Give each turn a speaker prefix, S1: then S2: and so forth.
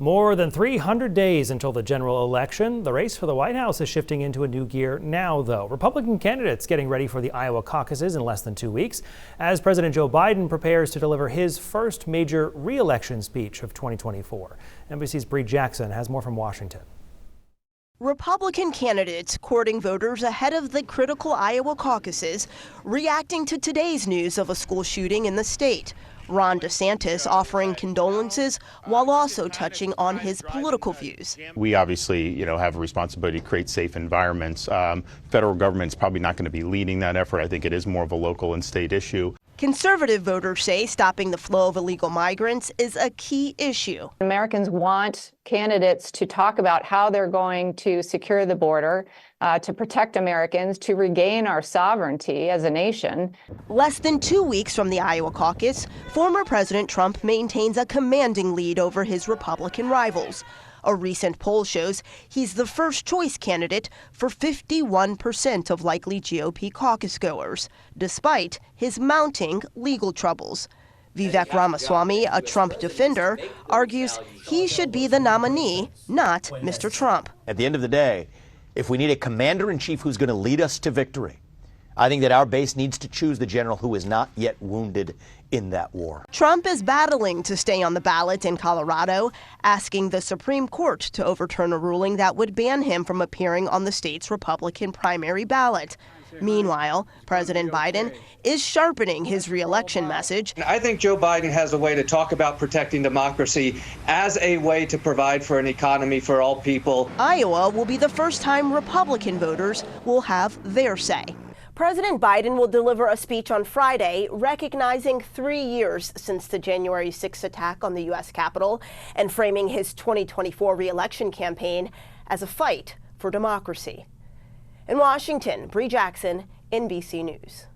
S1: More than 300 days until the general election. The race for the White House is shifting into a new gear now, though. Republican candidates getting ready for the Iowa caucuses in less than 2 weeks as President Joe Biden prepares to deliver his first major re-election speech of 2024. NBC's Bree Jackson has more from Washington.
S2: Republican candidates courting voters ahead of the critical Iowa caucuses, reacting to today's news of a school shooting in the state. Ron DeSantis offering condolences while also touching on his political views.
S3: We obviously, have a responsibility to create safe environments. Federal government's probably not going to be leading that effort. I think it is more of a local and state issue.
S2: Conservative voters say stopping the flow of illegal migrants is a key issue.
S4: Americans want candidates to talk about how they're going to secure the border, to protect Americans, to regain our sovereignty as a nation.
S2: Less than 2 weeks from the Iowa caucus, former President Trump maintains a commanding lead over his Republican rivals. A recent poll shows he's the first choice candidate for 51% of likely GOP caucus goers, despite his mounting legal troubles. Vivek Ramaswamy, a Trump defender, argues he should be the nominee, not Mr. Trump.
S5: At the end of the day, if we need a commander-in-chief who's going to lead us to victory, I think that our base needs to choose the general who is not yet wounded in that war.
S2: Trump is battling to stay on the ballot in Colorado, asking the Supreme Court to overturn a ruling that would ban him from appearing on the state's Republican primary ballot. Meanwhile, President Biden is sharpening his re-election message.
S6: I think Joe Biden has a way to talk about protecting democracy as a way to provide for an economy for all people.
S2: Iowa will be the first time Republican voters will have their say. President Biden will deliver a speech on Friday recognizing 3 years since the January 6th attack on the U.S. Capitol and framing his 2024 re-election campaign as a fight for democracy. In Washington, Bree Jackson, NBC News.